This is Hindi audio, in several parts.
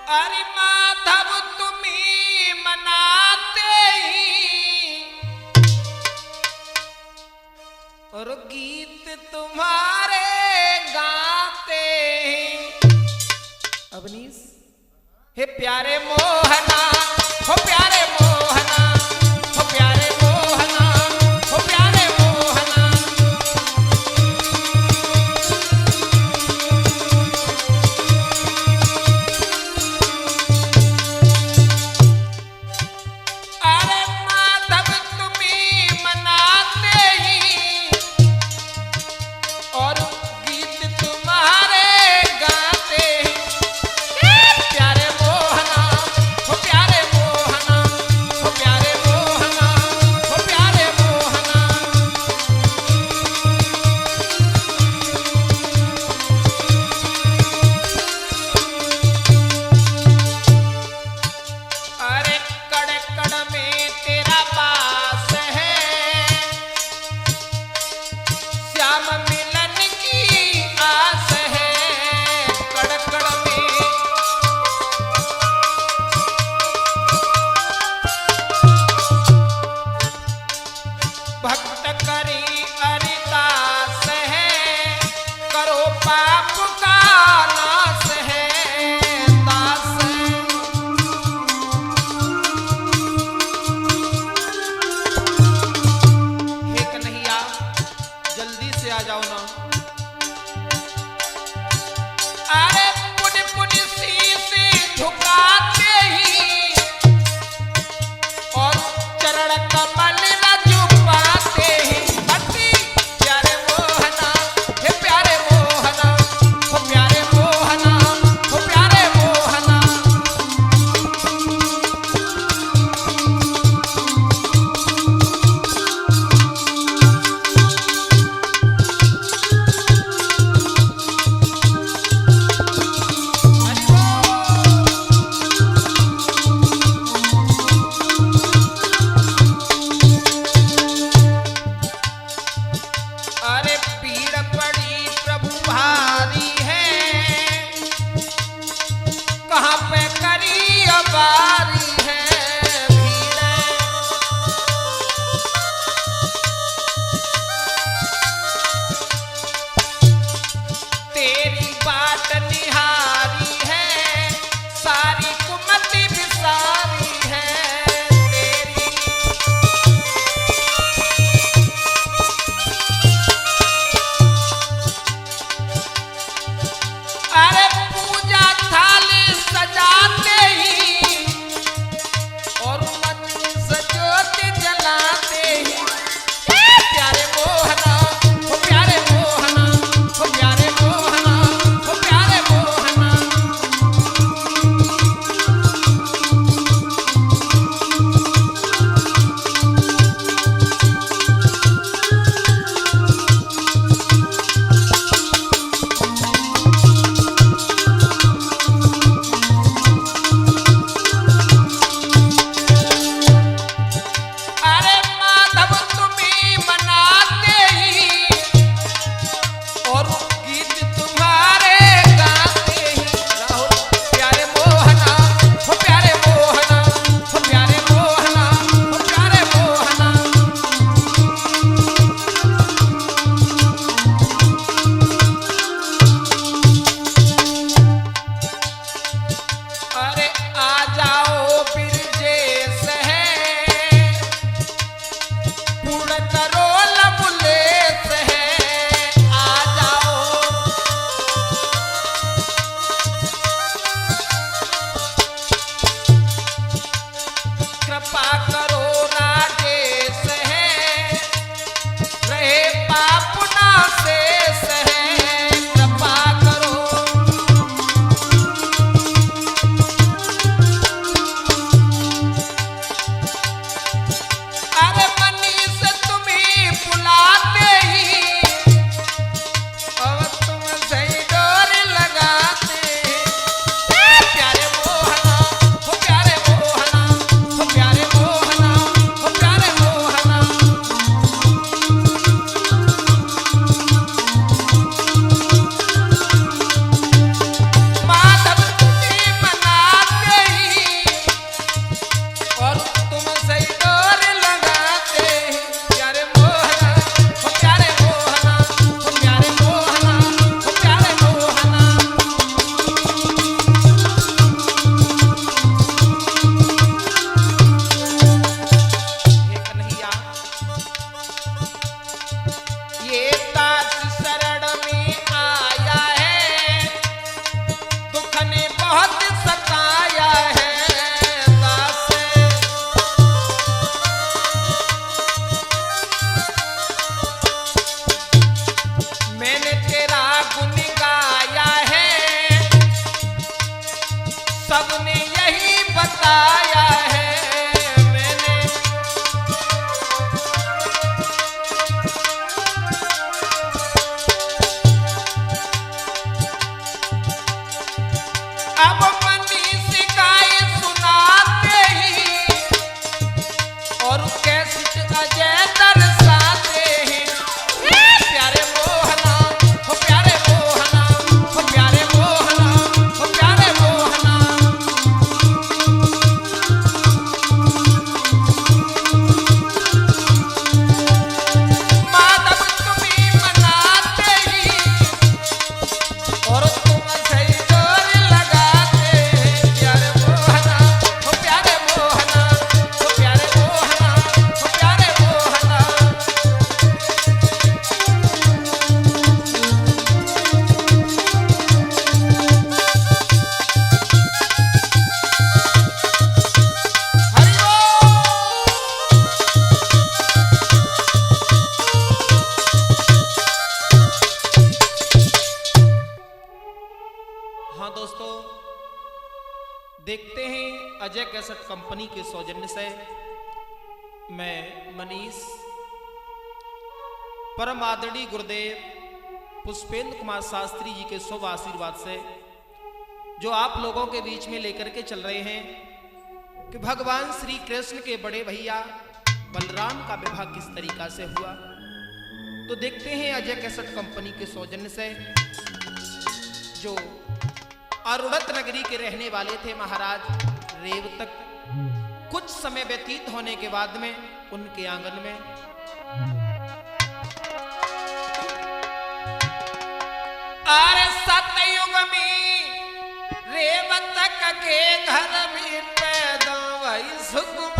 अरे माधव तुम्ही मनाते ही और गीत तुम्हारे गाते हैं। अवनीश हे प्यारे मोहना, हो प्यारे मोहना, हो प्यारे मोहना, हो प्यारे मोहना। अरे माधव तुम्ही मनाते ही और गीत तुम्हारे गाते हैं। प्यारे मोहना, हो प्यारे मोहना। सबने यही बताया है मैंने। अब मनीष का ये सुनाते ही और कैसेट अजय दर्शाते हैं। प्यारे मोहना हो प्यारे मोहना हो प्यारे मोहना हो प्यारे मोहना। माधव तुम्हें मनाते ही और तुम सही जोर लगाते हैं। प्यारे मोहना हो प्यारे मोहना हो प्यारे मोहना हो प्यारे मोहना। हाँ दोस्तों, देखते हैं अजय कैसेट कंपनी के सौजन्य से मैं मनीष परम आदरणीय गुरुदेव पुष्पेंद्र कुमार शास्त्री जी के शुभ आशीर्वाद से जो आप लोगों के बीच में लेकर के चल रहे हैं कि भगवान श्री कृष्ण के बड़े भैया बलराम का विवाह किस तरीका से हुआ। तो देखते हैं अजय कैसेट कंपनी के सौजन्य से जो अरुणत नगरी के रहने वाले थे महाराज रेवतक, कुछ समय व्यतीत होने के बाद में उनके आंगन में अरे सतयुग में रेवतक के घर में पैदा हुई सुकुमारी।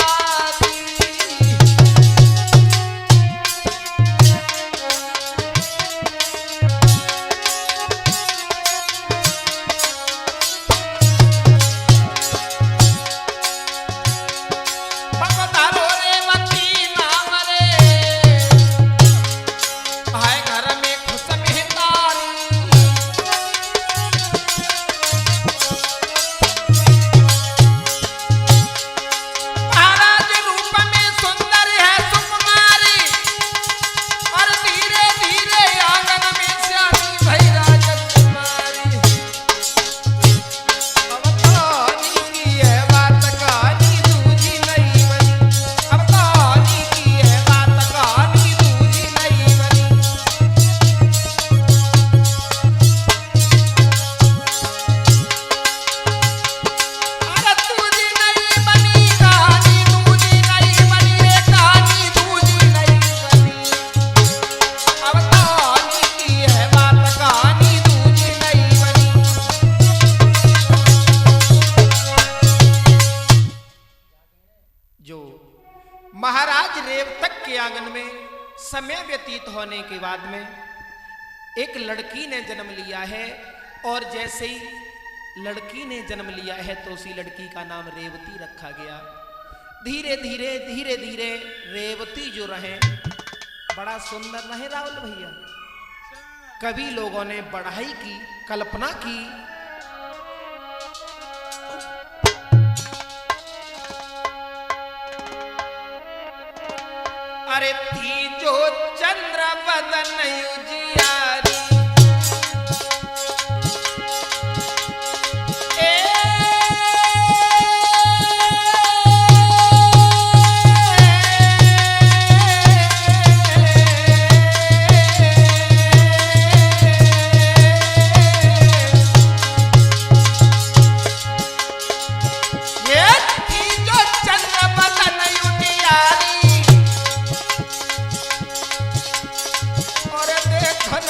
महाराज रेवतक के आंगन में समय व्यतीत होने के बाद में एक लड़की ने जन्म लिया है और जैसे ही लड़की ने जन्म लिया है तो उसी लड़की का नाम रेवती रखा गया। धीरे धीरे धीरे धीरे रेवती जो रहे बड़ा सुंदर रहे राहुल भैया। कभी लोगों ने बढ़ाई की कल्पना की अरे थी जो चंद्र बदन उजियारी धन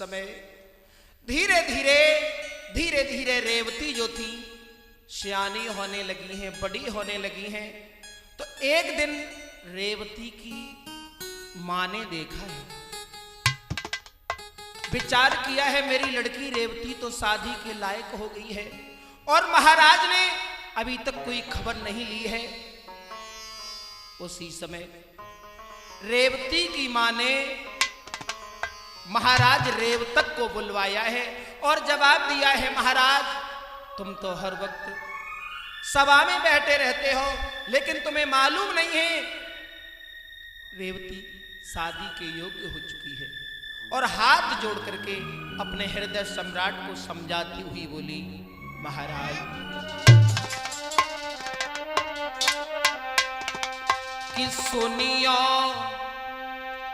समय धीरे धीरे धीरे धीरे रेवती जो थी सियानी होने लगी हैं, बड़ी होने लगी हैं। तो एक दिन रेवती की मां ने देखा है, विचार किया है मेरी लड़की रेवती तो शादी के लायक हो गई है और महाराज ने अभी तक कोई खबर नहीं ली है। उसी समय रेवती की मां ने महाराज रेवतक को बुलवाया है और जवाब दिया है, महाराज तुम तो हर वक्त सभा में बैठे रहते हो, लेकिन तुम्हें मालूम नहीं है रेवती शादी के योग्य हो चुकी है। और हाथ जोड़ करके अपने हृदय सम्राट को समझाती हुई बोली, महाराज कि सुनियो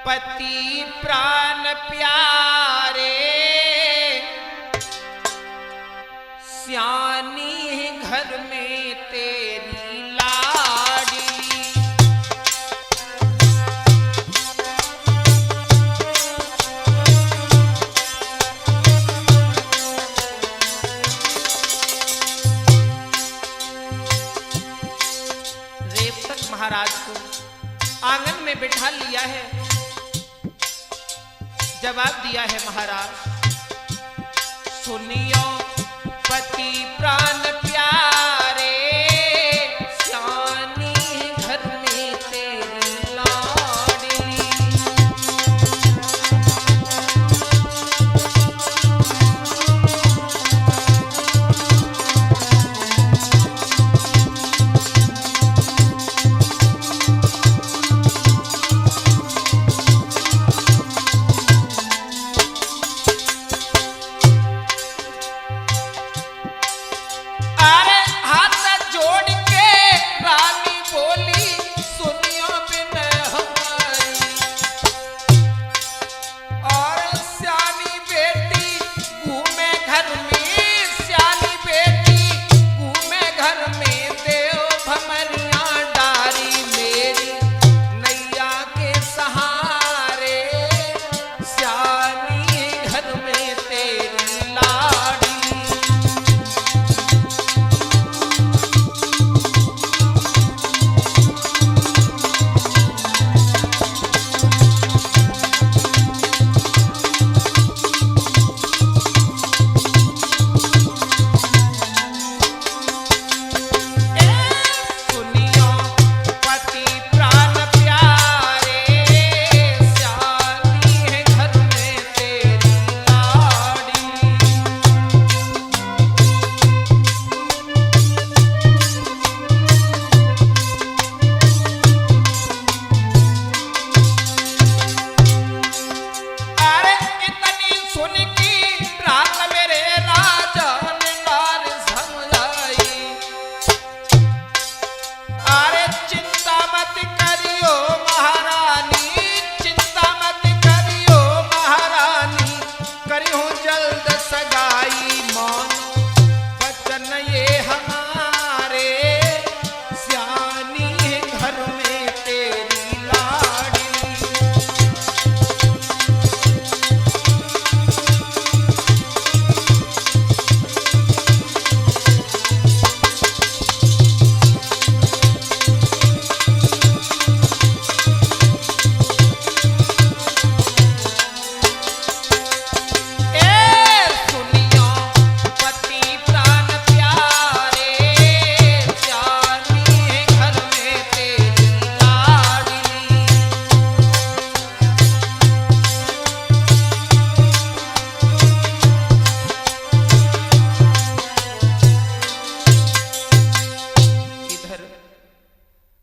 पति प्राण प्यारे, सियानी घर में तेरी लाडी। रेवतक महाराज को आंगन में बिठा लिया है, जवाब दिया है, महाराज सुनियो पति प्राण प्यारे, सियानी घर में तेरी लाडली।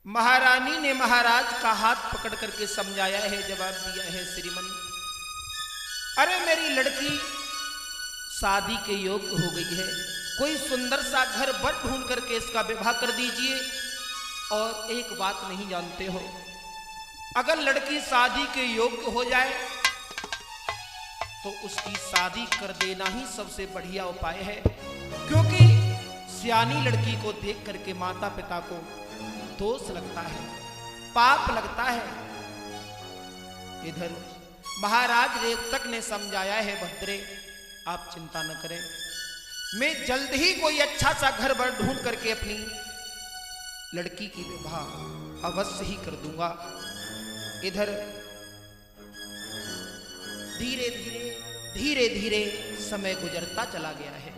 महारानी ने महाराज का हाथ पकड़ करके समझाया है, जवाब दिया है, श्रीमन अरे मेरी लड़की शादी के योग्य हो गई है, कोई सुंदर सा घर बर ढूंढ करके इसका विवाह कर दीजिए। और एक बात नहीं जानते हो, अगर लड़की शादी के योग्य हो जाए तो उसकी शादी कर देना ही सबसे बढ़िया उपाय है, क्योंकि सियानी लड़की को देख करके माता पिता को दोष लगता है, पाप लगता है। इधर महाराज रेवतक ने समझाया है, भद्रे आप चिंता न करें, मैं जल्द ही कोई अच्छा सा घर बर ढूंढ करके अपनी लड़की की विवाह अवश्य ही कर दूंगा। इधर धीरे धीरे धीरे धीरे समय गुजरता चला गया है।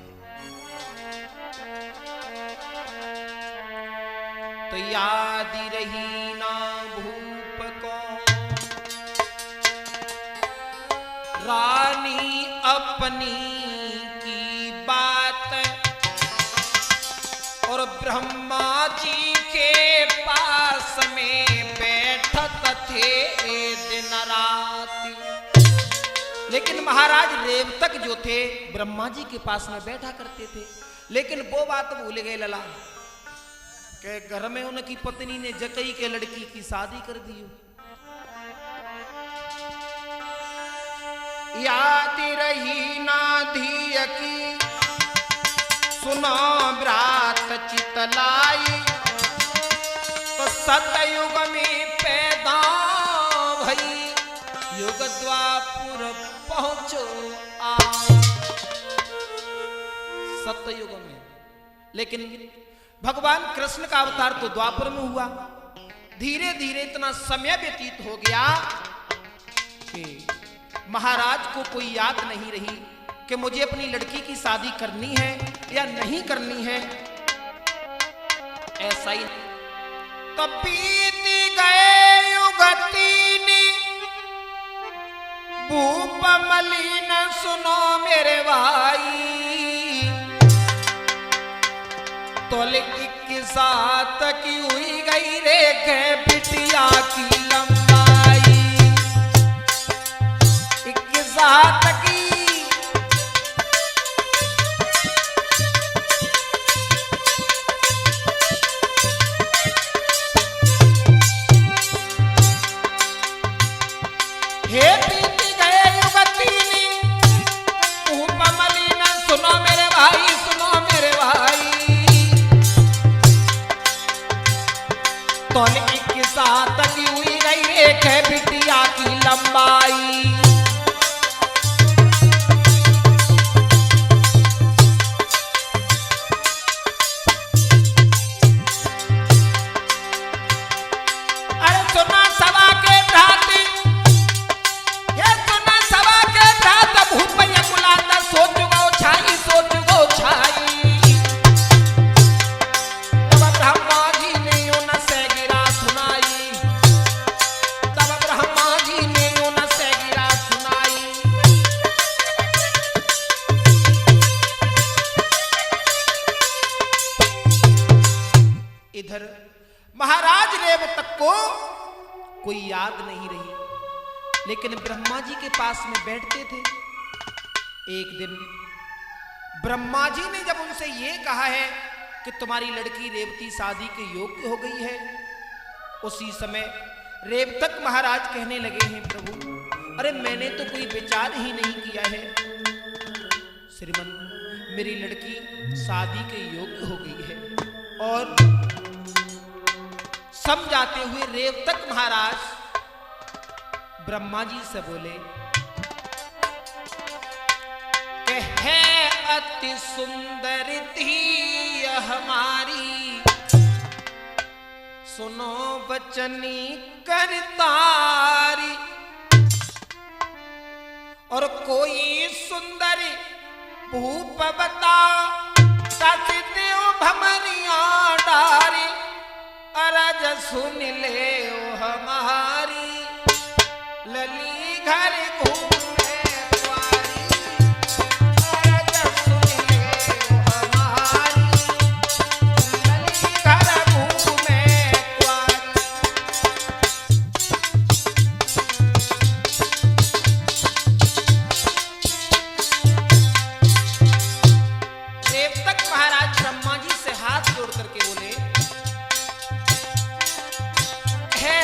तो याद रही ना भूप को रानी अपनी की बात, और ब्रह्मा जी के पास में बैठत थे दिन रात। लेकिन महाराज रेवतक जो थे ब्रह्मा जी के पास में बैठा करते थे, लेकिन वो बात भूल गए लला के घर में उनकी पत्नी ने जकई के लड़की की शादी कर दी। याद रही ना धिय की सुनो ब्रात चितलाई, तो सतयुग में पैदा भई युग द्वापुर पहुंचो आए। सतयुग में, लेकिन भगवान कृष्ण का अवतार तो द्वापर में हुआ। धीरे धीरे इतना समय व्यतीत हो गया कि महाराज को कोई याद नहीं रही कि मुझे अपनी लड़की की शादी करनी है या नहीं करनी है। ऐसा ही तो बीत गए युग तीन, भूप मलिन सुनो मेरे भाई, तोले की साथ की हुई गई रे गए बिटिया की लंबाई, एक साथ की हे बीत गए युग तीन, भूप मलिन सुनो मेरे भाई, सुनो मेरे भाई, तोले एक साथ की हुई गई एक है बिटिया की लंबाई। अरे सुना सभा के भ्रात, ये सुना सभा के भ्रात, भूप यकुलाता सोच गो छाई, सोच गो छाई। इधर महाराज रेवतक को कोई याद नहीं रही, लेकिन ब्रह्मा जी के पास में बैठते थे। एक दिन ब्रह्मा जी ने जब उनसे ये कहा है कि तुम्हारी लड़की रेवती शादी के योग्य हो गई है, उसी समय रेवतक महाराज कहने लगे हैं, प्रभु अरे मैंने तो कोई विचार ही नहीं किया है, श्रीमन मेरी लड़की शादी के योग्य हो गई है। और समझाते हुए रेवतक महाराज ब्रह्मा जी से बोले कि है अति सुंदर थी हमारी, सुनो बचनी करतारी, और कोई सुंदर भूप बता देव भमरिया डारी, अरज सुन ले ओ हमारी, लली घर घूमे कुंवारी, अरज सुन ले ओ हमारी, लली घर घूमे कुंवारी। रेवतक महाराज ब्रह्मा जी से हाथ जोड़ करके बोले, है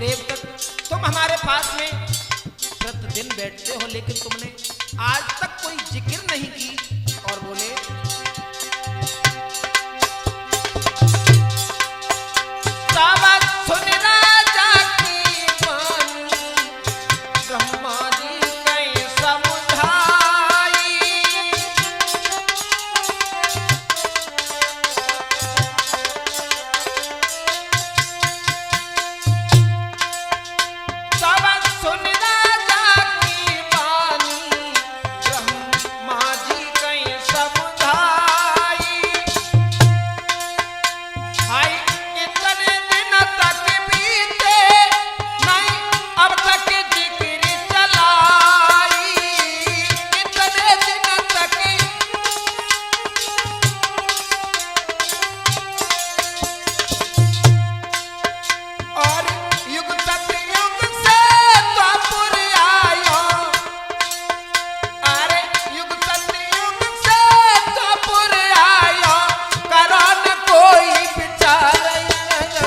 रेवतक, तुम हमारे पास में प्रतिदिन बैठते हो, लेकिन तुमने आज तक कोई जिक्र नहीं की। और बोले सावत सुन राजा की वाणी, ब्रह्मा जी कहीं समुझाई। सावत सुन राजा की वाणी, ब्रह्मा जी कहीं समुझाई। हाय इतने दिन तक बीते नहीं, अब तक जिक्र चलाई। इतने दिन तक और युग सतयुग से द्वापर आयो। अरे युग सतयुग से द्वापर आयो, करो न कोई विचार।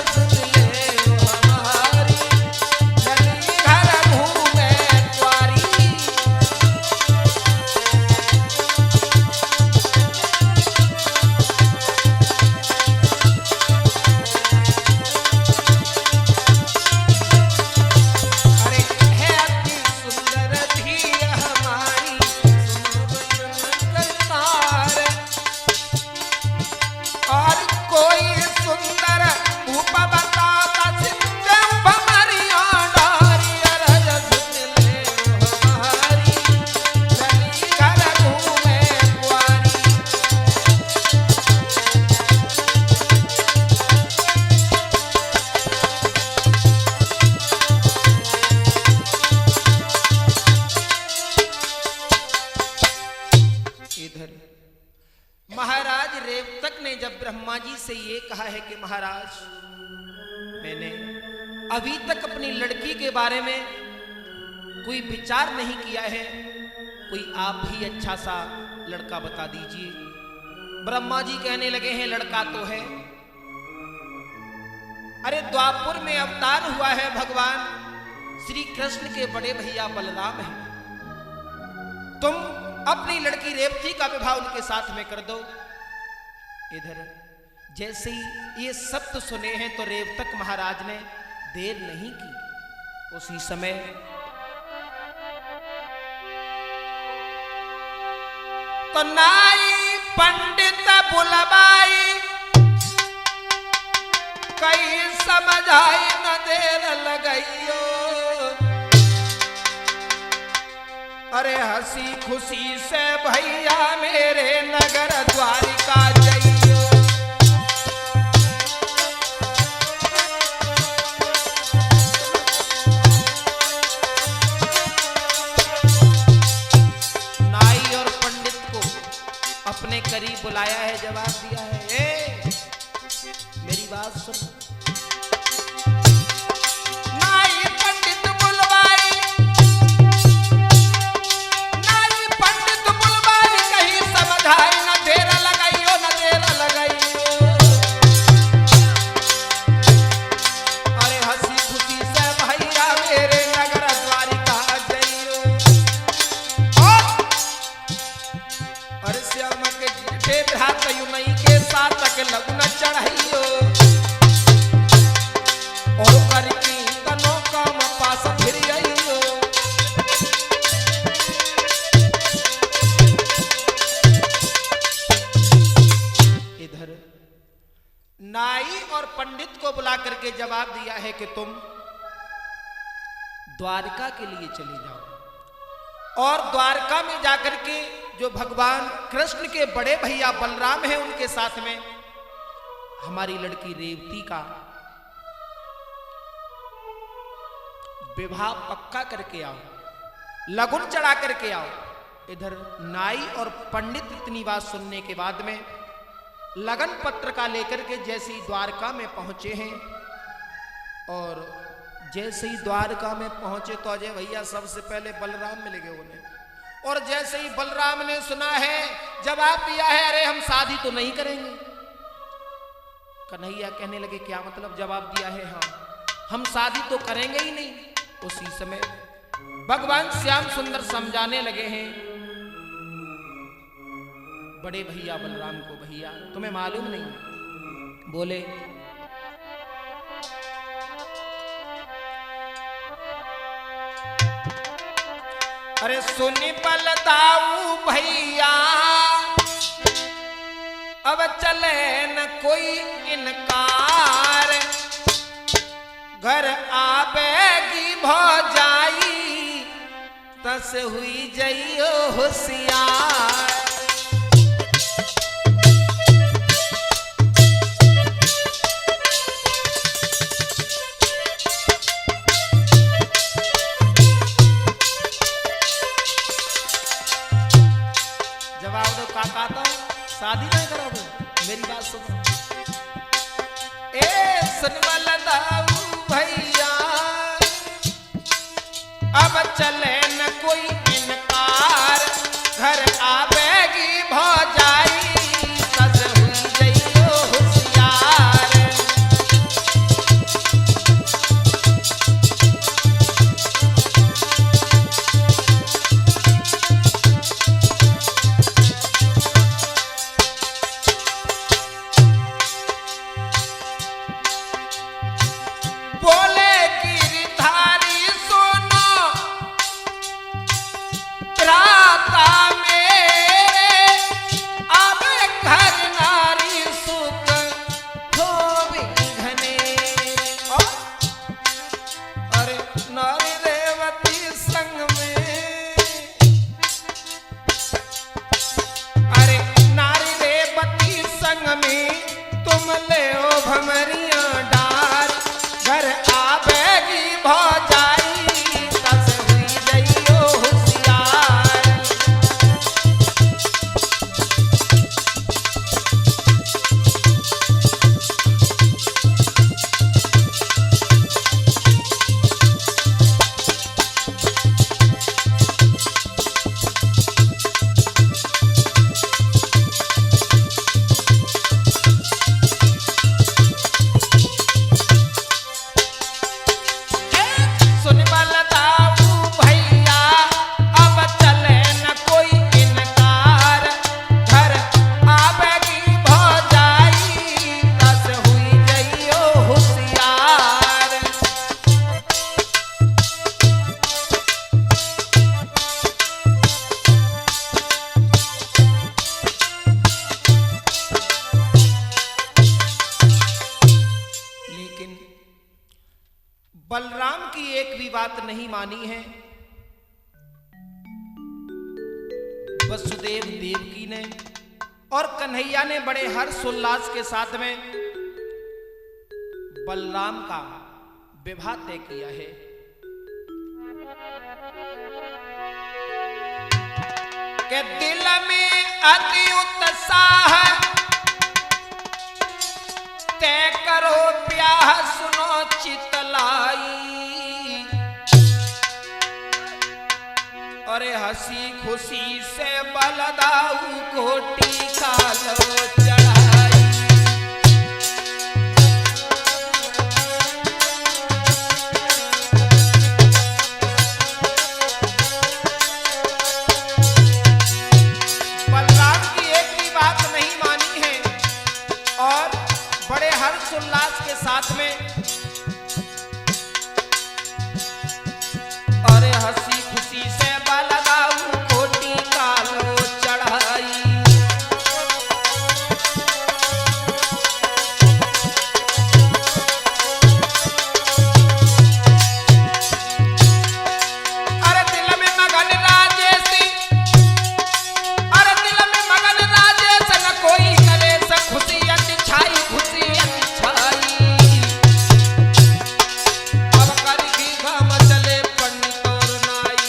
सुन ले हमारी नगरी घर घूमे द्वारी। अरे है अति सुंदर थी हमारी, सुनो बचन करतार। और कोई सुंदर रूप बताता सिंधु भमरिया डारी। अरे सुन ले हमारी नगरी घर घूमे द्वारी। इधर महाराज रेवतक ने जब ब्रह्मा जी से ये कहा है कि महाराज, मैंने अभी तक अपनी लड़की के बारे में कोई विचार नहीं किया है, कोई आप ही अच्छा सा लड़का बता दीजिए। ब्रह्मा जी कहने लगे हैं लड़का तो है। अरे द्वापुर में अवतार हुआ है भगवान श्री कृष्ण के बड़े भैया बलराम हैं। तुम अपनी लड़की रेवती का विवाह उनके साथ में कर दो। इधर जैसे ही ये शब्द सुने हैं तो रेवतक महाराज ने देर नहीं की। उसी समय तो नाई पंडित बुलवाई, कहीं समझाई न देर लगाइयो। अरे हंसी खुशी से भैया मेरे नगर द्वारिका जाइयो। नाई और पंडित को अपने करीब बुलाया है, जवाब दिया है, ए, मेरी बात सुन। नाई पंडित बुलवाई, नाई पंडित बुलवाई, कहीं समझाई न देर लगाइयो, न देर लगाइयो। अरे हंसी खुशी से भैया मेरे नगर द्वारिका जाइयो। अरे श्याम के जेठे भ्रात युमई के साथ तक लगन चढ़ाइयो। और करकी तनो काम पास फिर आइयो। इधर नाई और पंडित को बुला करके जवाब दिया है कि तुम द्वारका के लिए चले जाओ और द्वारका में जाकर के जो भगवान कृष्ण के बड़े भैया बलराम हैं उनके साथ में हमारी लड़की रेवती का विवाह पक्का करके आओ, लगन चढ़ा करके आओ। इधर नाई और पंडित इतनी बात सुनने के बाद में लगन पत्र का लेकर के जैसे ही द्वारका में पहुंचे हैं और जैसे ही द्वारका में पहुंचे तो अजय भैया सबसे पहले बलराम मिल गए उन्हें। और जैसे ही बलराम ने सुना है, जवाब दिया है, अरे हम शादी तो नहीं करेंगे। कन्हैया कहने लगे क्या मतलब? जवाब दिया है हाँ, हम शादी तो करेंगे ही नहीं। उसी समय भगवान श्याम सुंदर समझाने लगे हैं बड़े भैया बलराम को, भैया तुम्हें मालूम नहीं। बोले अरे सुनी बलदाऊ भैया अब चले न कोई इनकार, घर आवेगी भौजाई तस हुई जइयो होशियार। जवाब दो काका, तो शादी नहीं करोगे? मेरी बात सुनो। ए सुनवल दाऊ भैया अब चले न कोई इनकार, घर आवेगी भौजाई तस हुई जइयो होशियार। बोले गिरधारी सुनो त्राता मेरे, आवे घर नारी सुख होवे घने। अरे नारी रेवती संग में, अरे नारी रेवती संग में तुम ले ओ भमरिया डार, घर आवेगी भौजाई तस हुई जइयो होशियार। सुन बलदाऊ भैया अब चले न कोई इनकार, घर आवेगी भौजाई तस हुई जइयो होशियार। लेकिन बलराम की एक भी बात नहीं मानी है। वसुदेव देवकी ने और कन्हैया ने बड़े हर्षोल्लास के साथ में बलराम का विवाह तय किया है। के दिल में अति उत्साह तय करो ब्याह सुनो चितलाई, अरे हंसी खुशी से बलदाऊ को टीका लो चढ़ाई। बलराम की एक भी बात नहीं मानी है और बड़े हर्षोल्लास के साथ में अरे हंसी खुशी से बलदाऊ को टीका लो चढ़ाई। अरे दिल में मगन राजेश, अरे दिल में मगन राजेश न कोई कलेश, खुशियत छाई खुशियत छाई। अब करगी घाम चले पंडित और नाई,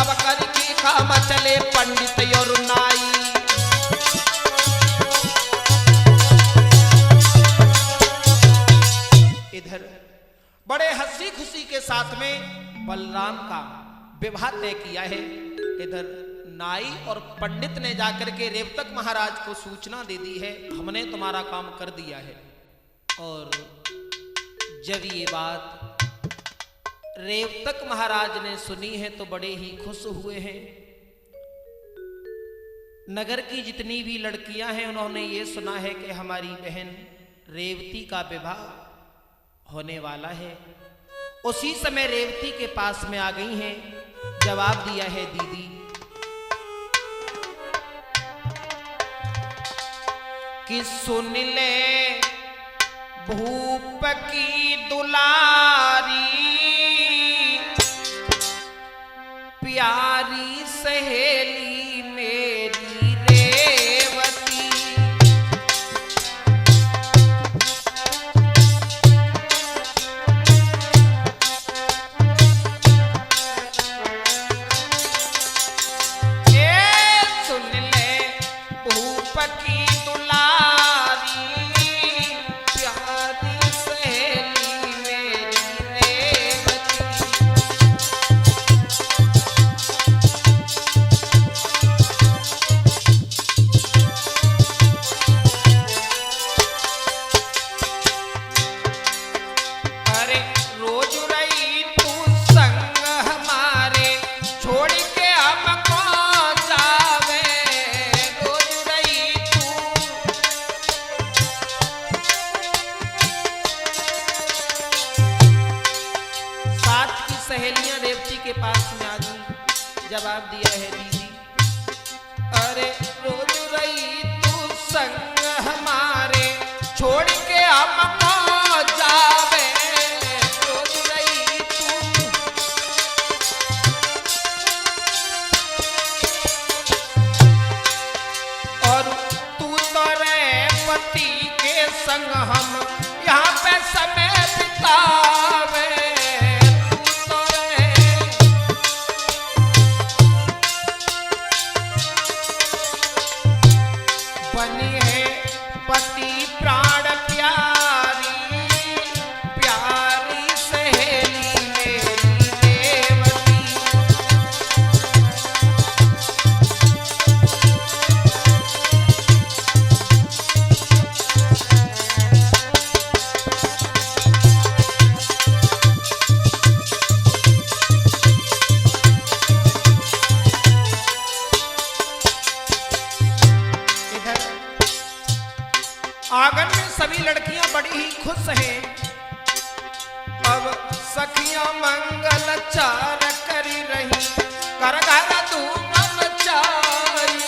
अब करगी घाम चले पंडित और नाई। इधर बड़े हंसी खुशी के साथ में बलराम का विवाह तय किया है। इधर नाई और पंडित ने जाकर के रेवतक महाराज को सूचना दे दी है, हमने तुम्हारा काम कर दिया है और जब ये बात रेवतक महाराज ने सुनी है तो बड़े ही खुश हुए हैं। नगर की जितनी भी लड़कियां हैं उन्होंने ये सुना है कि हमारी बहन रेवती का विवाह होने वाला है। उसी समय रेवती के पास में आ गई हैं, जवाब दिया है दीदी कि सुन ले भूप की दुलारी प्यारी सहेली मेरी रेवती, सुन ले भूप की सहेलियां रेवती के पास में आ गई, जवाब दिया है दीदी अरे रोज रही तू संग हमारे छोड़ के हमको जावे, रोज रही तू और तू तो रे पति के संग हम यहाँ पे समय बितावे, बनी है पति प्राण प्यारी प्यारी सहेली मेरी रेवती, आंगन में सभी लड़कियां बड़ी ही खुश हैं। अब सखियां मंगल चार करी रही कर घर धूम मचाई,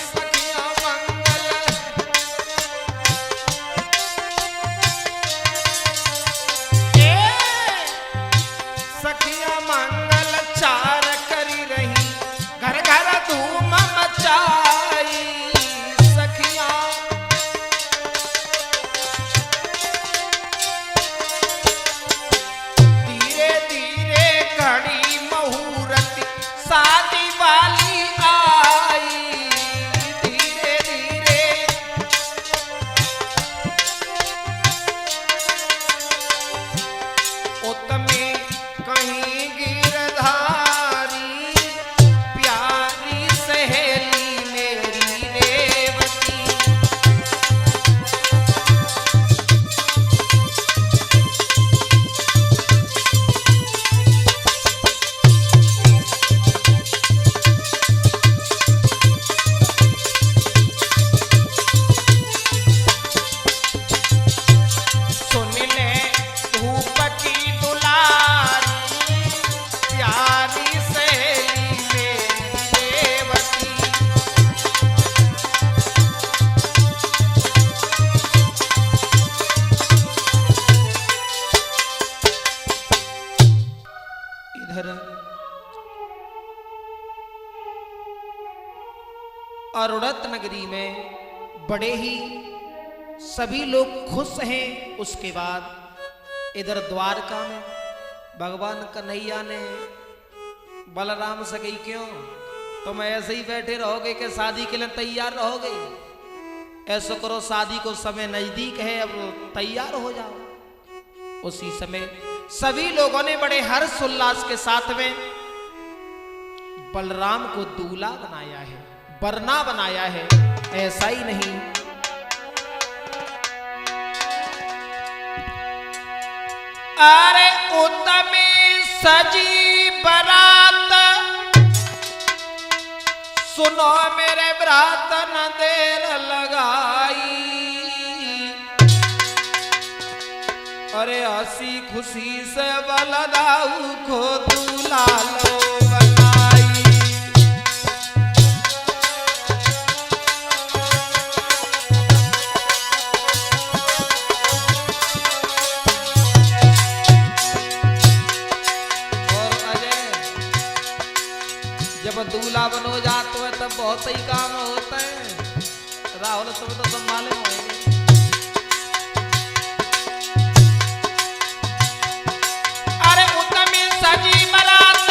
सखियां मंगल सखियां मंगल चार करी रही घर घर धूम मचाई, सखियां शादी वाली आई धीरे धीरे, उत्तमे कहीं गिरधारी प्यारी सहेली मेरी रेवती, अरुणत नगरी में बड़े ही सभी लोग खुश हैं। उसके बाद इधर द्वारका में भगवान कन्हैया ने बलराम से कही क्यों तुम ऐसे ही बैठे रहोगे कि शादी के लिए तैयार रहोगे, ऐसा करो शादी को समय नजदीक है अब तैयार हो जाओ। उसी समय सभी लोगों ने बड़े हर्ष उल्लास के साथ में बलराम को दूल्हा बनाया है, वरना बनाया है। ऐसा ही नहीं अरे उत्तमी सजी बरात, सुनो मेरे ब्रात न देर लगाई। अरे हंसी खुशी से बलदाऊ को दूल्हा लो बनाई। जब दूल्हा बनो जाते है तब बहुत ही काम होता है। राहुल तुम्हें तो संभाले होंगे। अरे उत्तमी सजी बरात,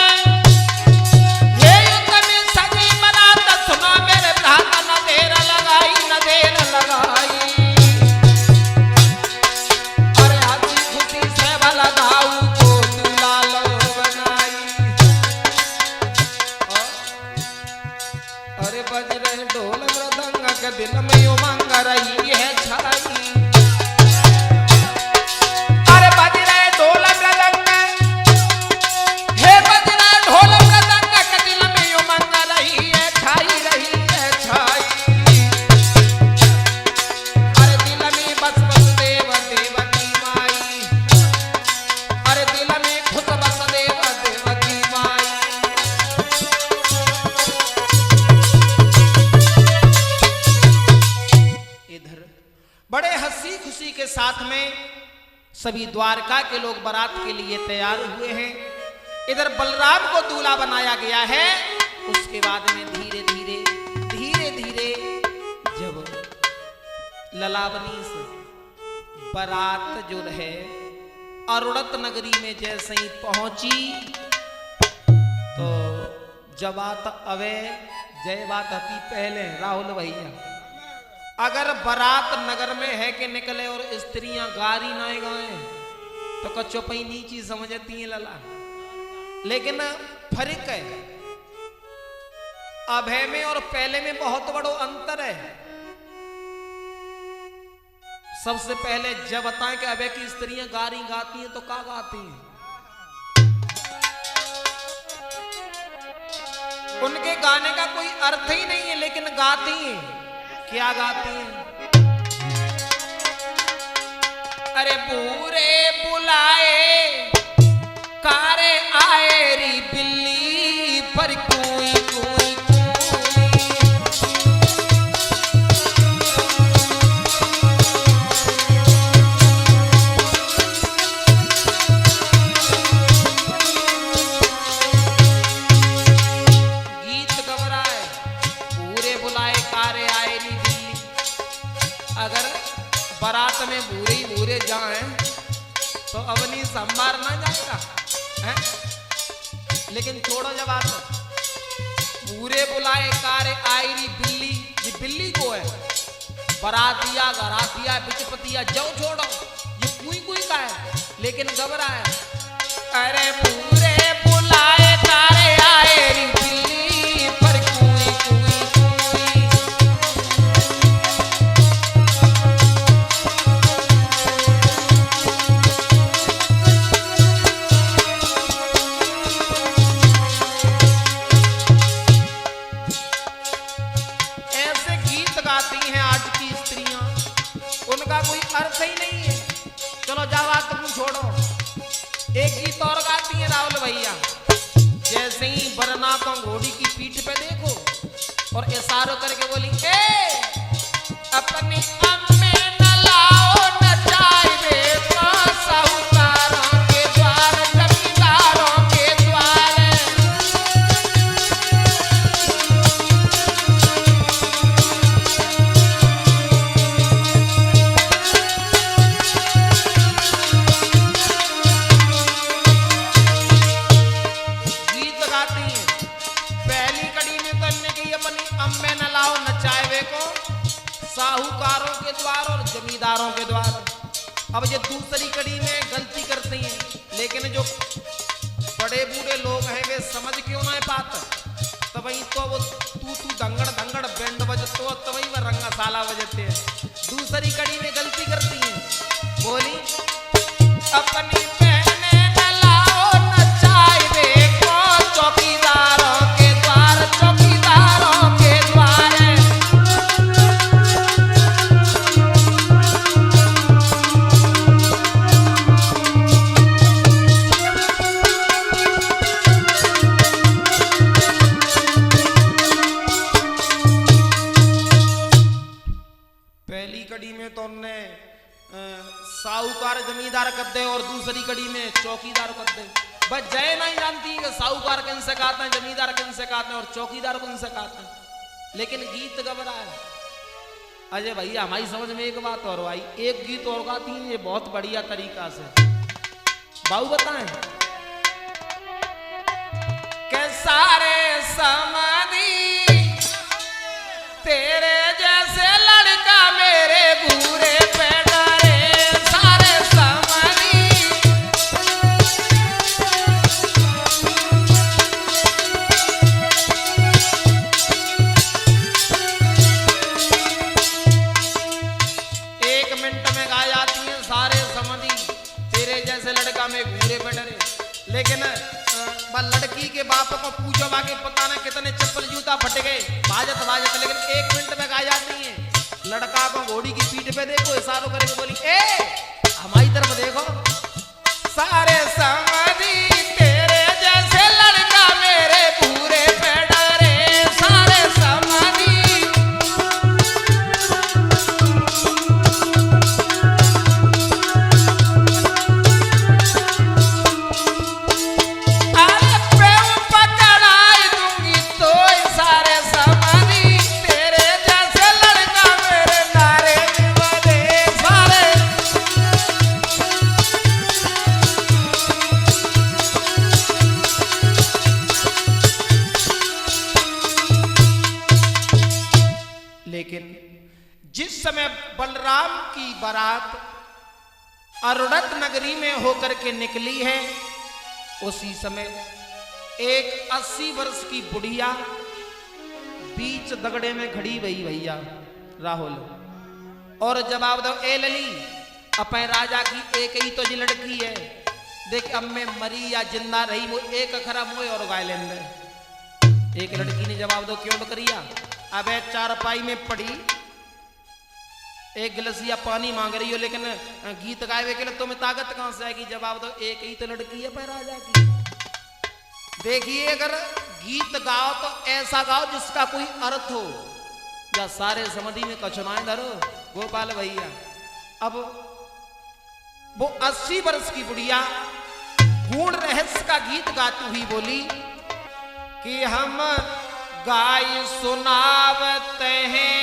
ये उत्तमी सजी बरात, सुनो मेरे भ्राता न देर लगाई, न देर लगाई। अरे हंसी खुशी से भला गाऊ को दूल्हा लो बनाई। अरे बज रहे ढोल मृदंग के दिल में उमंग रही है छाई। अरे बज रहे ढोल मृदंग, हे बज रहे ढोल मृदंग के दिल में उमंग रही है छाई, रही है छाई। अरे दिल में बस बस देव देव की माई, अरे दिल में खुश बस देव देव की माई। इधर बड़े हंसी खुशी के साथ में सभी द्वारका के लोग बारात के लिए तैयार हुए हैं। इधर बलराम को दूल्हा बनाया गया है। उसके बाद में धीरे धीरे धीरे धीरे जब ललावनी से बारात जो है अरुणत नगरी में जैसे ही पहुंची तो जब बात अवे जय बात अति पहले राहुल भैया, अगर बारात नगर में है कि निकले और स्त्रियां गारी ना गाएं तो कच्चो पई नीची समझती है लला। लेकिन फर्क है, अभय में और पहले में बहुत बड़ो अंतर है। सबसे पहले जब बताएं कि अभय की स्त्रियां गारी गाती हैं तो क्या गाती हैं? उनके गाने का कोई अर्थ ही नहीं है, लेकिन गाती हैं। क्या गाती हैं? अरे बूरे बुलाए कारे आए री बिल्ली पर कोई कोई गीत घबराए, बूरे बुलाए कारे आए री बिल्ली। अगर बारात में बूरे ही बूरे जाएं तो अवनी संभार ना जाएगा है? लेकिन छोड़ो जब बात, बूरे बुलाए कारे आयरी बिल्ली, ये बिल्ली को है। बरातिया गरातिया बिचपतिया जो छोड़ो, ये कुई कुई का है, लेकिन घबरा है। अरे बूरे बुलाए कारे आयरी बिल्ली पर कुई कुई कुई। ऐसे गीत गाती हैं आज की स्त्रियां, उनका कोई अर्थ ही नहीं है। चलो जा बात तुम छोड़ो, एक गीत और गाती हैं राहुल भैया। जैसे ही बरना को घोड़ी की पीठ पे देखो और इशारों करके बोली, ए अपनी अम्मे न लाओ न जाए साहूकारों के द्वार, जमींदारों के द्वार। गीत गाती हैं। पहली कड़ी में करने की अपनी अम्मे न लाओ नचाए को साहूकारों के द्वार और जमींदारों के द्वार। अब ये दूसरी कड़ी में गलती करती हैं, लेकिन जो बड़े बूढ़े लोग हैं वे समझ क्यों ना पाते, तभी तो वो तू दंगड़ दंगड़ बैंड बजतो, तभी वह रंगशाला बजते हैं। दूसरी कड़ी में गलती करती हैं, बोली अपनी जमींदार कर दे और दूसरी कड़ी में चौकीदार कर दे। बस जय नहीं जानती कि साहूकार किन से कहते हैं, जमींदार किन से कहते हैं और चौकीदार किन से कहते हैं। लेकिन गीत गब रहा है। अजय भैया हमारी समझ में एक बात और आई, एक गीत और गाती है ये बहुत बढ़िया तरीका से। बाबू बताएं के सारे समाधि तेरे जैसे लड़का मेरे बूरे पे डरे, सारे समाधि। एक मिनट में गा जाती है सारे समाधि तेरे जैसे लड़का में बूरे पे डरे। लेकिन लड़की के बाप को पूछो बाकी पता ना कितने चप्पल जूता फट गए बाजत बाजत, लेकिन एक मिनट में गा जाती है। लड़का को घोड़ी की पीठ पे देखो, इशारों करके बोली ए हमारी तरफ देखो, सारे समाधि तेरे जैसे लड़का मेरे पूरे पे डरे, सारे समाधि। लेकिन जिस समय बलराम की बारात अरुणत नगरी में होकर के निकली है, उसी समय एक 80 वर्ष की बुढ़िया बीच दगड़े में खड़ी भई भैया राहुल, और जवाब दो ए लली अपने राजा की एक ही तो जी लड़की है, देख अब मैं मरी या जिंदा रही वो एक अखरा मोय और गायलेंद। एक लड़की ने जवाब दो क्यों करिया, अबे चारपाई में पड़ी एक गिलसिया पानी मांग रही हो, लेकिन गीत गावे के लिए तुम्हें ताकत कहां से आएगी। जवाब दो एक ही तो लड़की है पर राजा की। देखिए अगर गीत गाओ तो ऐसा गाओ जिसका कोई अर्थ हो, या सारे समझी में कचनाएं धरो गोपाल भैया। अब वो 80 वर्ष की बुढ़िया गुण रहस्य का गीत गाती हुई बोली कि हम गाय सुनावते हैं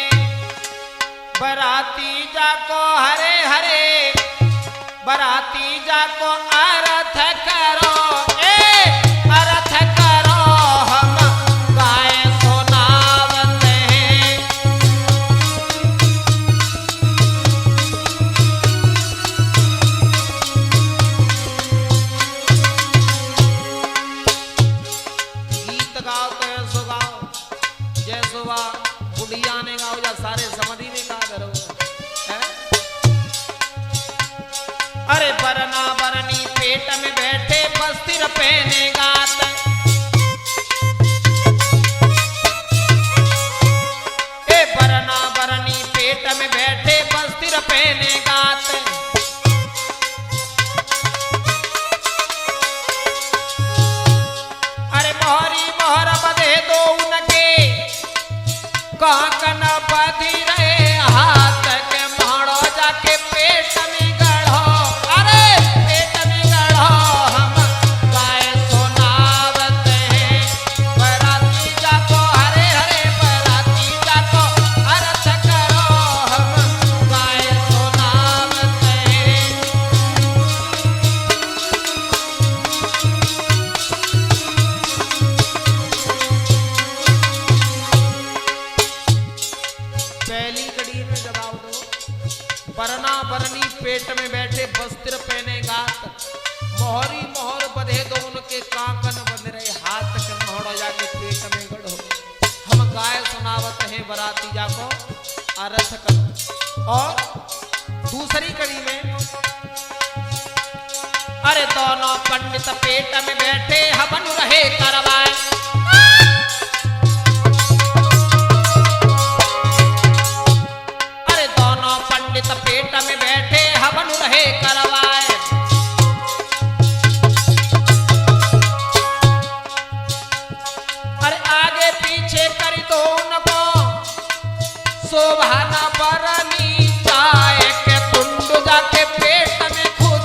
बराती जाको हरे हरे, बराती जाको अर्थ करो अर्थ करो, हम गाय सुनावते हैं। गीत गाओ तो ऐसो गाओ जैसो वा बुढ़िया ने गाओ या सारे समझी ने गा करो। अरे बरना बरनी पेट में बैठे बस्तिर पहने गात, ए बरना बरनी पेट में बैठे बस्तिर पहने गात। अरे मोहरी मोहर बधे दो उनके काकन बधी रहे हाथ के मारो जाके पेट में गढ़ो, अरे पेट में गढ़ो, हम गाय सुनावते हैं बराती जाको हरे हरे, बराती जाको अर्थ करो, हम गाय सुनावते हैं। पहली कड़ी में जवाब दो, बरना बरनी पेट में बैठे बस्तिर पहने गात, मोहरी मोहर बधे दो उनके काकन बंध रहे हाथ के मोहड़ो जाके पेट में गढ़ो, हम गाय सुनावत हैं बराती जाको अर्थ करो। और दूसरी कड़ी में अरे दोनों पंडित पेट में बैठे हवन रहे करवाए, पंडित पेट में बैठे हवन रहे करवाए। अरे आगे पीछे कर दो उनको शोभा न बरनी चाय के तुंड जाके पेट में खुद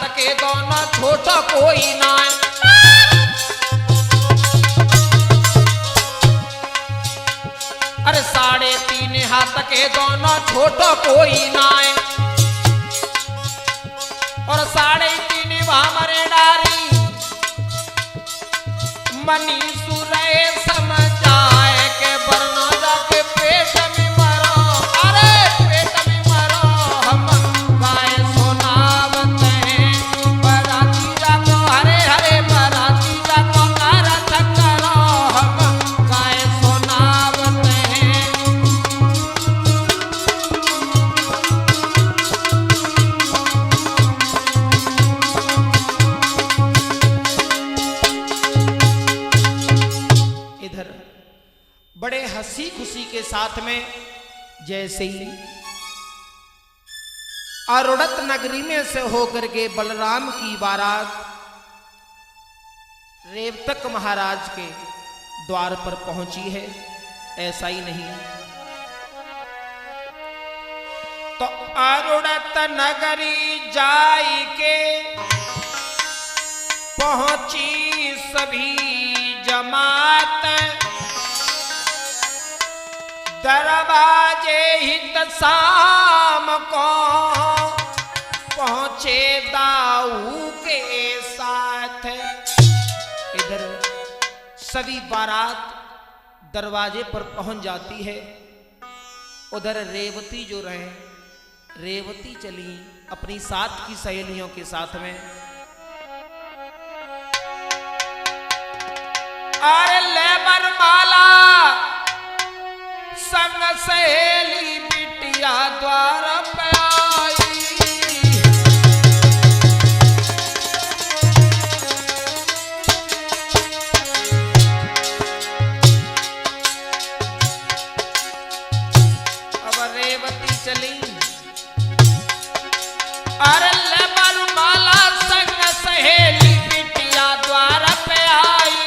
हाथ के दोनों छोटा कोई ना। अरे 3.5 हाथ के दोनों छोटा कोई ना। और 3.5 भामरे डारी मनी सुरे समझाए के बरना जाके पेट में मरो। अरे पेट में मरो हम गाय सुनावत हैं बराती जाको हरे हरे बराती जाको कारत करो हम गाय सुनावत हैं। बड़े हंसी खुशी के साथ में जैसे ही अरुणत नगरी में से होकर के बलराम की बारात रेवतक महाराज के द्वार पर पहुंची है, ऐसा ही नहीं तो अरुणत नगरी जाई के पहुंची सभी जमात। दरवाजे हित शाम को पहुंचे दाऊ के साथ। इधर सभी बारात दरवाजे पर पहुंच जाती है। उधर रेवती जो रहे, रेवती चली अपनी साथ की सहेलियों के साथ में। अरे लेबर माला संग सहेली बिटिया द्वार पे आई। अब रेवती चली। अरे लेबर माला संग सहेली बिटिया द्वार पे आई।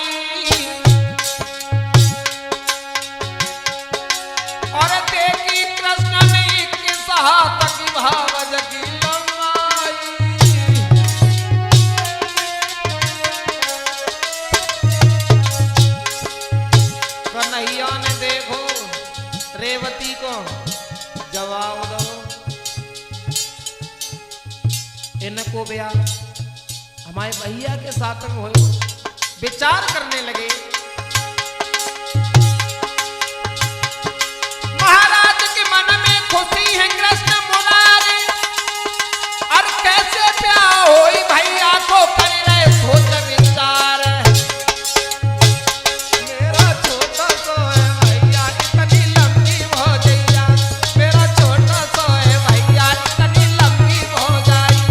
और देखी कृष्ण ने किस हाथ की भावज की लंबाई। कन्हैया ने देखो रेवती को जवाब दो। इनको भैया हमारे भैया के साथ में हो विचार करने लगे। महाराज के मन में खुशी है कृष्ण मुरारी। और कैसे प्यार होई भैया को कर रहे सोच विचार। मेरा छोटा सो है भैया इतनी लंबी भौजैया। मेरा छोटा सो है भैया इतनी लंबी भौजाई।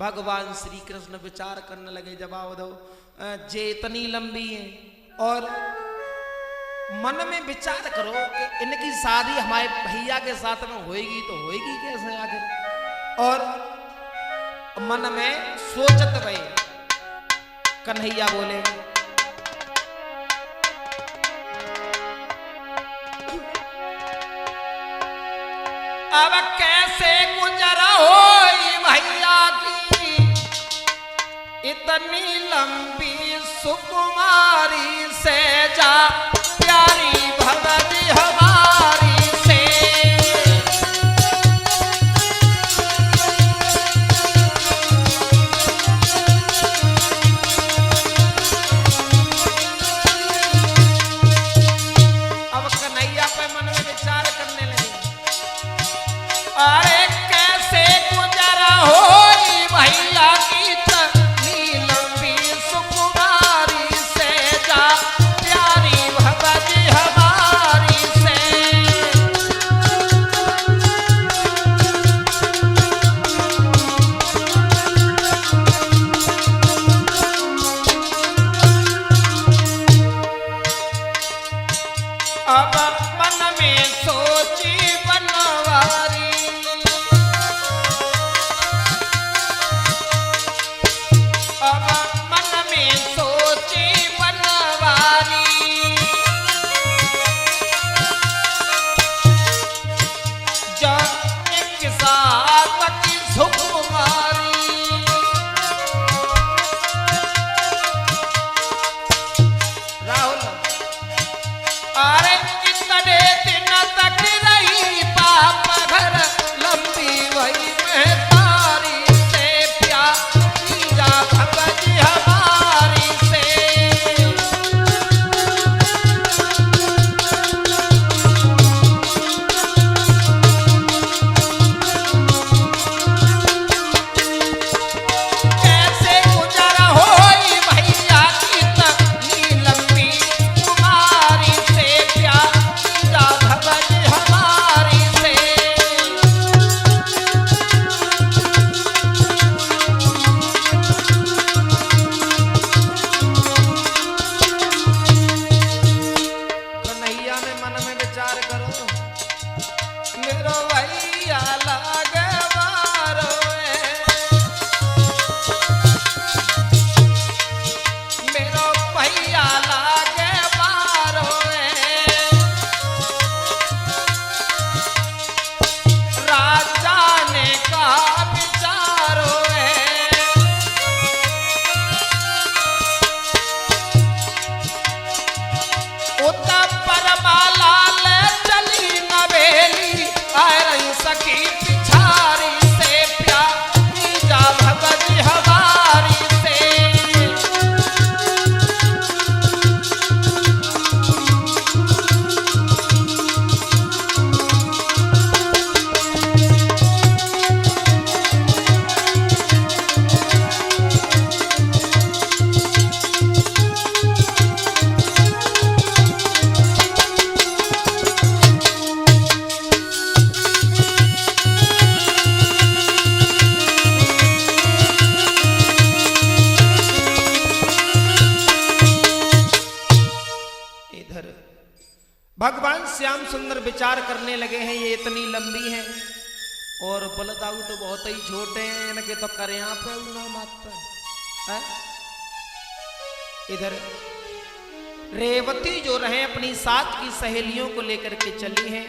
भगवान श्री कृष्ण विचार करने लगे, जवाब दो जे इतनी लंबी है। और मन में विचार करो कि इनकी शादी हमारे भैया के साथ में होएगी तो होएगी कैसे आखिर। और मन में सोचत गए। कन्हैया बोले अब कैसे गुजरा होई भैया की इतनी लंबी सुकुमारी से जा प्यारी भगवती हमारी से। अब कन्हैया पे मन में विचार करने लगे। अरे कैसे गुजरा होई भैया की इतनी लंबी सुकुमारी से जा श्याम सुंदर विचार करने लगे हैं, ये इतनी लंबी है और बलदाऊ तो बहुत ही छोटे हैं, इनके तो करे आप माता। इधर रेवती जो रहे अपनी साथ की सहेलियों को लेकर के चली हैं।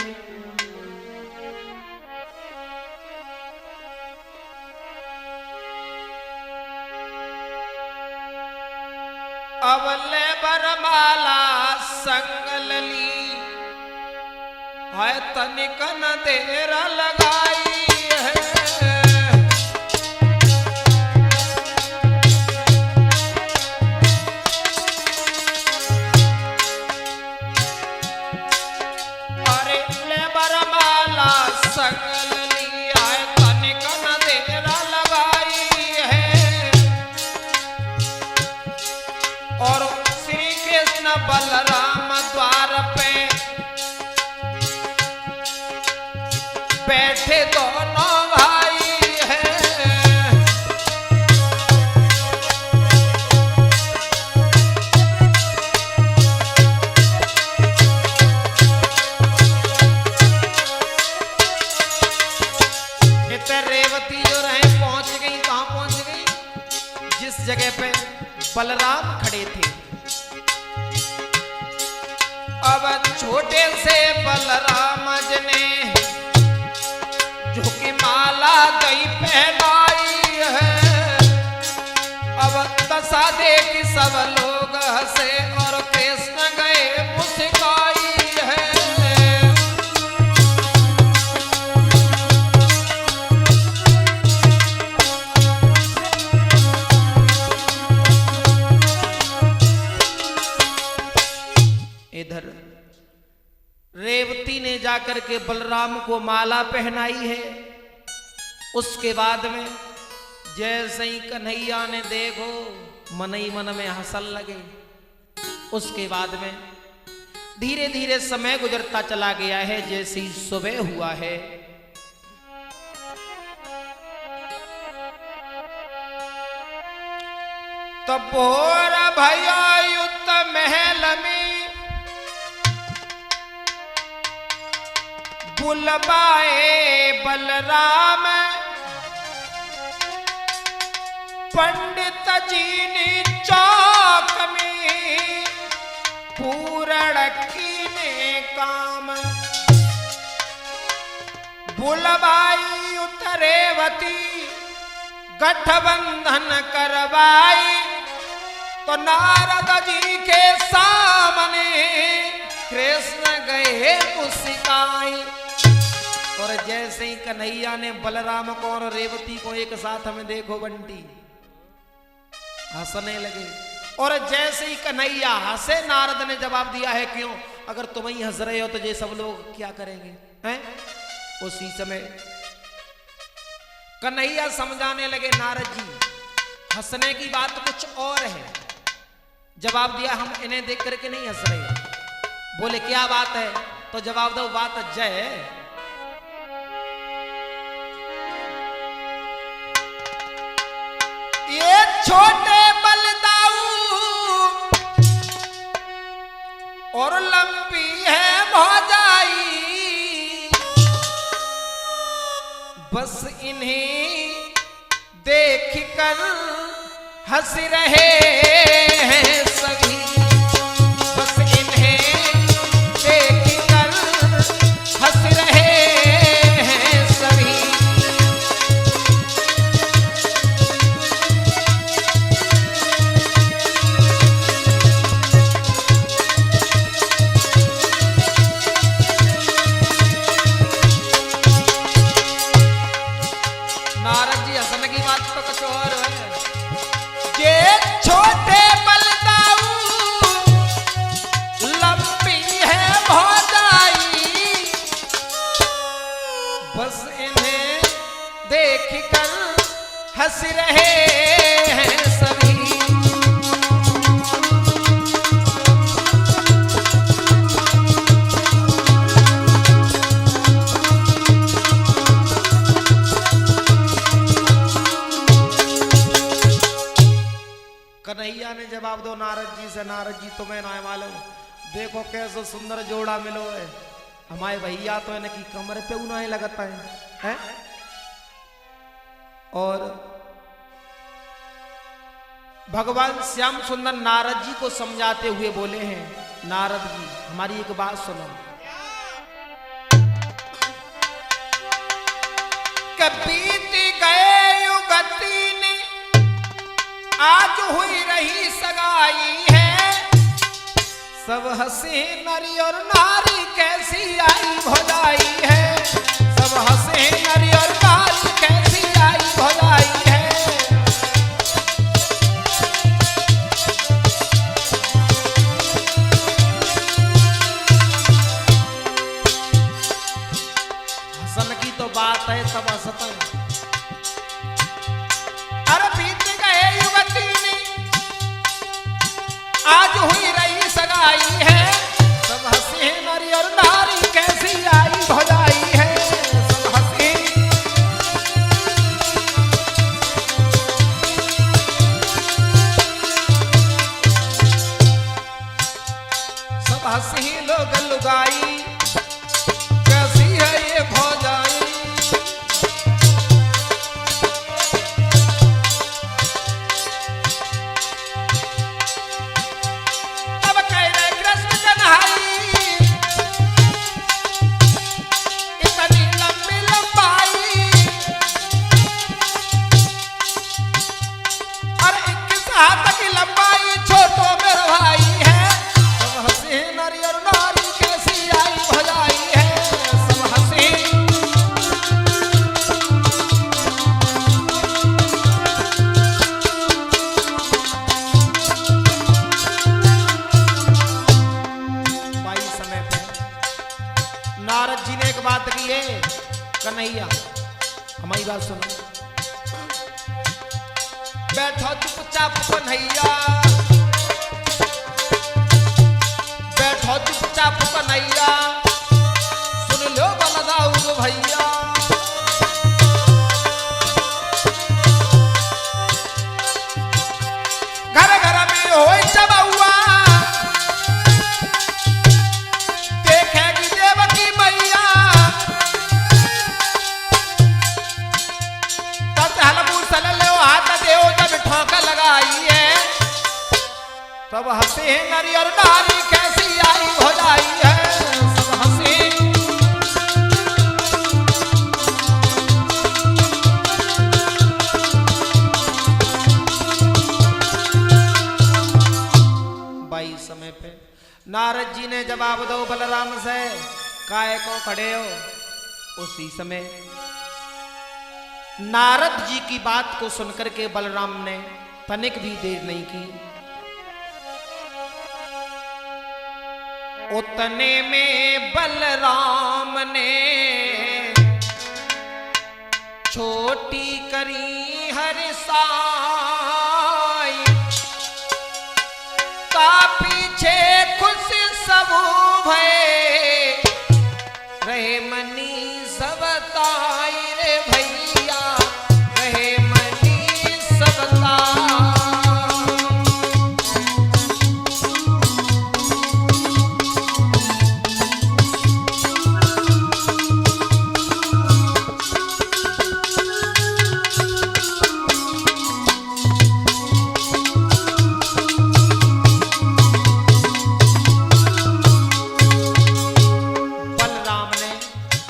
अवले बरमाला संगलली है, तनिक न देर लगाई है। अरे ले बरमाला संगलली है, तनिक न देर लगाई है। और श्री कृष्ण बलराम द्वार पे बैठे दोनों भाई हैं। इधर रेवती जो रहे पहुंच गई, कहां पहुंच गई? जिस जगह पे बलराम खड़े थे। अब छोटे से बलराम जी ने जो कि माला गई पहनाई है। अब दशा देख सब लोग हंसे और कृष्ण गए मुस्काई है। इधर रेवती ने जाकर के बलराम को माला पहनाई है। उसके बाद में जैसे ही कन्हैया ने देखो मन ही मन में हंसन लगे। उसके बाद में धीरे धीरे समय गुजरता चला गया है। जैसी सुबह हुआ है, तो भोर भया युक्त महल में बुलवाए बलराम। पंडित जी ने चौक में पूरण कीने काम। बुलवाई उतरेवती गठबंधन करवाई, तो नारद जी के सामने कृष्ण गए मुस्काई। और जैसे ही कन्हैया ने बलराम को और रेवती को एक साथ में देखो बंटी, हंसने लगे। और जैसे ही कन्हैया हंसे, नारद ने जवाब दिया है, क्यों? अगर तुम ही हंस रहे हो तो ये सब लोग क्या करेंगे? हैं? उसी समय कन्हैया समझाने लगे, नारद जी हंसने की बात कुछ और है। जवाब दिया, हम इन्हें देख करके नहीं हंस रहे। बोले क्या बात है? तो जवाब दो, बात जय। ये छोटे बलदाऊ और लंबी है भौजाई, बस इन्हें देख कर हंस रहे हैं सभी। बस इन्हें देख कर हंस रहे हैं सभी। नारद जी हंसने की बात तो कुछ और है। ये छोटे बलदाऊ लंबी है भौजाई, बस इन्हें देख कर हंस रहे हैं सभी। कन्हैया ने जवाब दो नारद जी से, नारद जी तुम्हें ना मालूम, देखो कैसे सुंदर जोड़ा मिलो है। हमारे भैया तो इनकी कमर पे उन्हें लगता है? और भगवान श्याम सुंदर नारद जी को समझाते हुए बोले हैं, नारद जी हमारी एक बात सुनो। बीत गए युग 3 आज हुई रही सगाई है, सब हंसे नरी और नारी कैसी आई भौजाई है, सब हंसे नरी और नारी कैसी आई भौजाई है। हसन की तो बात है, सब हंसते हैं। अरे बीत गए युग 3 आज हुई रही सगाई है, सब हंसे नरी और नारी कैसी आई भौजाई है, सब हंसे। सब हंसी लोग लुगाई कैसी है ये भौजाई। नारद जी ने एक बात की है, कन्हैया हमारी बात सुनो। बैठो चुपचाप कन्हैया, बैठो चुपचाप कन्हैया, सुन लो बलदाऊ भैया। घर घर में हो चबुआ, देखेगी देवकी मैया, तब हलबूसल लो हाथ देव जब ठोक लगाई है, तब हंसे नरी और नारी कैसी आई भौजाई है, सब हंसे। बाई समय पे नारद जी ने जवाब दो बलराम से, काय को खड़े हो। उसी समय नारद जी की बात को सुनकर के बलराम ने तनिक भी देर नहीं की। उतने में बलराम ने छोटी करी हर साई, का पीछे खुश सब भय, रहे मनी सबताई रे भैया, रहे मनी सबताई।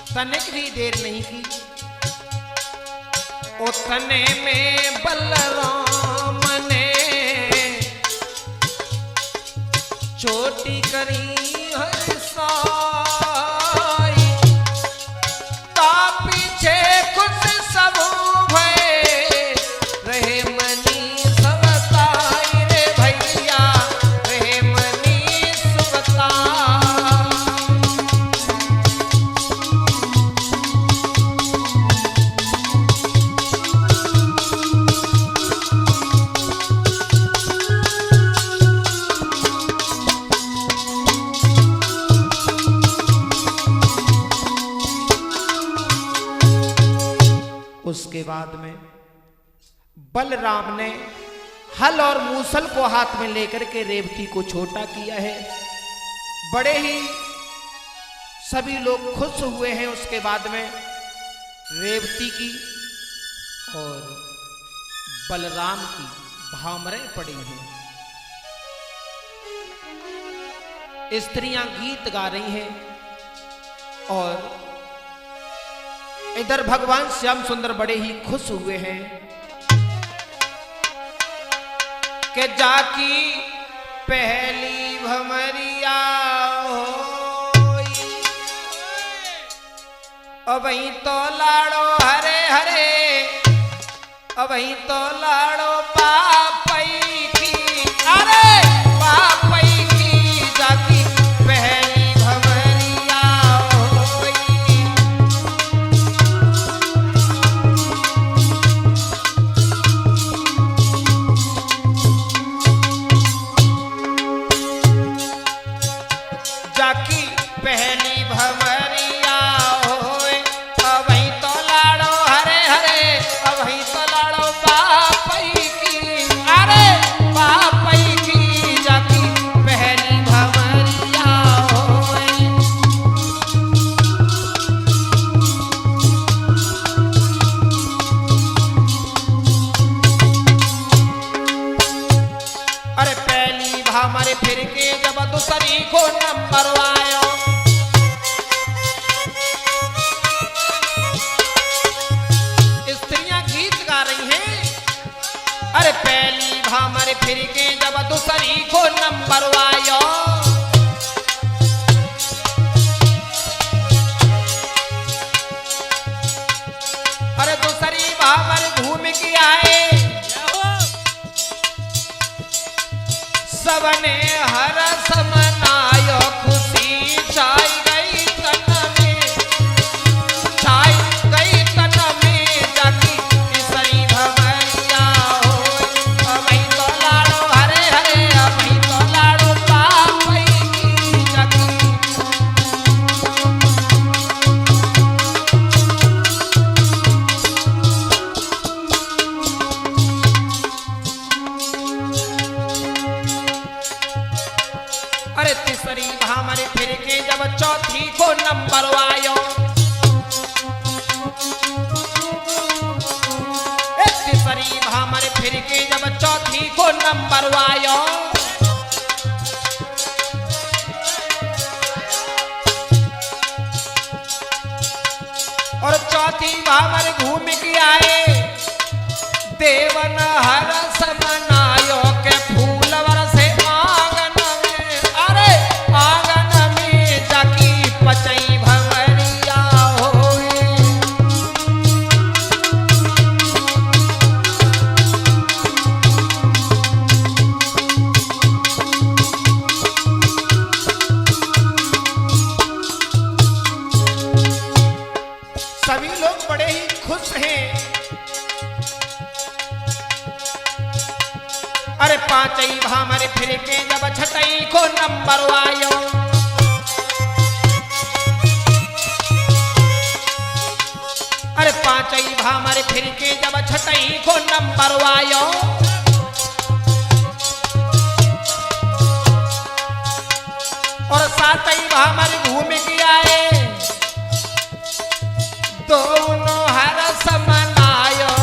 तनिक भी देर नहीं की। उतने में बलराम ने छोटी करी हर साई, ता पीछे कुछ सब भय, रहे मनी सबताई रे भैया, रहे मनी सबताई। उसके बाद में बलराम ने हल और मूसल को हाथ में लेकर के रेवती को छोटा किया है। बड़े ही सभी लोग खुश हुए हैं। उसके बाद में रेवती की और बलराम की भामरें पड़ी हैं। स्त्रियां गीत गा रही हैं और इधर भगवान श्याम सुंदर बड़े ही खुश हुए हैं कि जाकी पहली भमरिया होई, अबही तो लाड़ो हरे हरे, अबही तो लाड़ो पापई की, अरे पापई की जाकी पहली भमरिया होई। जाकी पहली भमरिया होए, अबही तो लाड़ो हरे हरे, अबही तो लाड़ो पापई की, अरे पापई की जाकी पहली भमरिया होए। अरे पहली भामरे फिर के जब दूसरी को नंबर आयो, स्त्रियां गीत गा रही हैं। अरे पहली भामरे फिर के जब दूसरी को नंबर आयो, अरे दूसरी भामर घूम के आए, सबने हरस मनायो, खुशी छाई गई तन में, छाई गई तन में जाकी तीसरी भमरिया होई, अबही तो लाड़ो हरे हरे, अबही तो लाड़ो पापई की जाकी। अरे तीसरी भामरे फिर के जब चौथी को नंबर आयो, तीसरी भामरे फिर के जब चौथी को नंबर आयो, और चौथी भामर घूम के आए, देवन हरस मनायो के फूल बरसे आंगन में, अरे आंगन में जाकी पचई भमरिया होए। सभी लोग बड़े ही खुश हैं। अरे पांचई भामरे फिर के जब छठई को नंबर आयो, अरे पांचई भामरे फिर के जब छठई को नंबर आयो, और सातई भामर घूम के आए, दोनों हरस मनायो,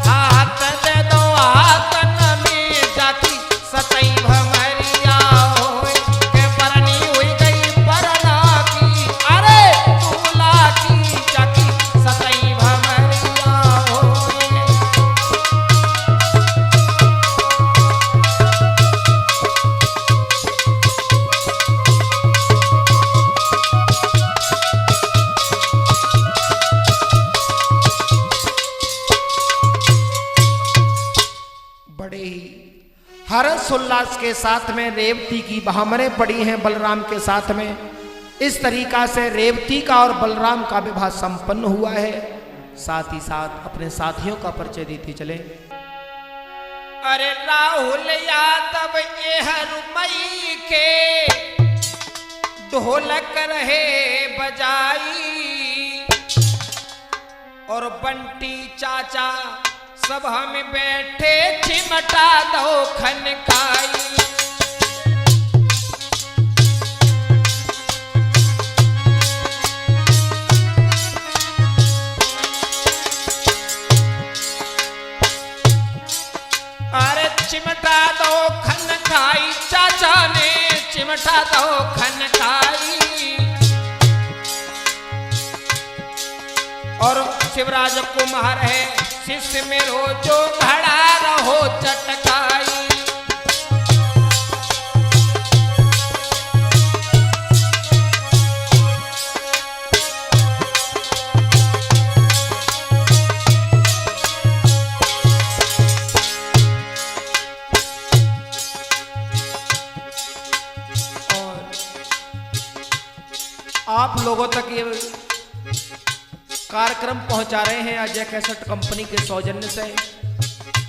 हाथ दे दो हाथन में जाकी सतई भमरिया होए, के बरनी हुई गई बरना की, अरे दूल्हा की जाकी सतई भमरिया होए। बड़े ही हर्ष उल्लास के साथ में रेवती की भामरें पड़ी हैं बलराम के साथ में। इस तरीका से रेवती का और बलराम का विवाह संपन्न हुआ है। साथ ही साथ अपने साथियों का परिचय देते चले। अरे राहुल यादव एहरुमई के ढोलक रहे बजाई, और बंटी चाचा सब हम बैठे चिमटा दो खनकाई। चिमटा दो खन खाई, चाचा ने चिमटा दो खन खाई। और शिवराज कुमार है शिष्य मेरो, जो घड़ा रहो चटकाई। आप लोगों तक ये कार्यक्रम पहुंचा रहे हैं अजय कैसेट कंपनी के सौजन्य से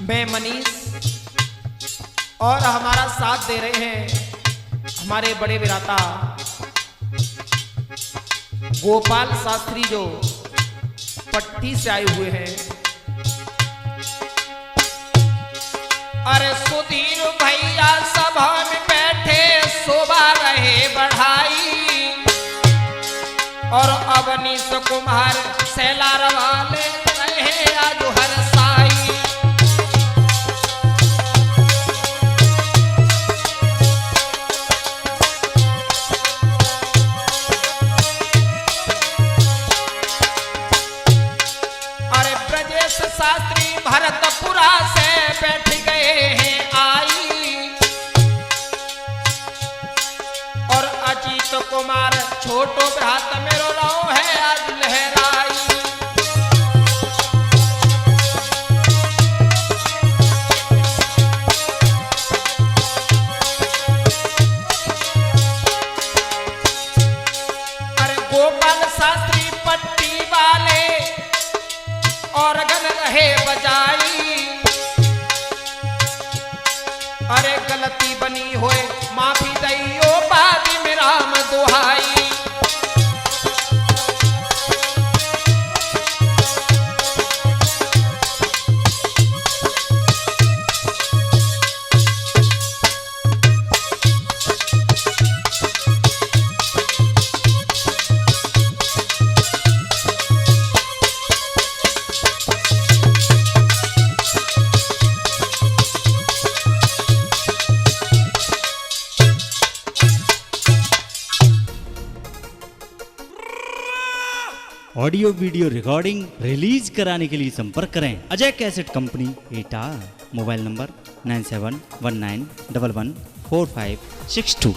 मैं मनीष, और हमारा साथ दे रहे हैं हमारे बड़े विराता गोपाल शास्त्री, जो पट्टी से आए हुए हैं। अरे सुधीर भैया सभा में बैठे, शोभा रहे बढ़ाई। और अवनीश कुमार सैलार वाले रहे आज हर साई। अरे ब्रजेश शास्त्री भरतपुरा से बैठ गए हैं आई। और अजीत कुमार छोटो भ्रात मेरो राव है आज लहराई। अरे गोपाल शास्त्री पट्टी वाले और गन रहे बजाई। अरे गलती बनी होए माफी दइयो, बादी में राम दुहाई। ऑडियो वीडियो रिकॉर्डिंग रिलीज कराने के लिए संपर्क करें अजय कैसेट कंपनी, एटा। Mobile number 9719114562।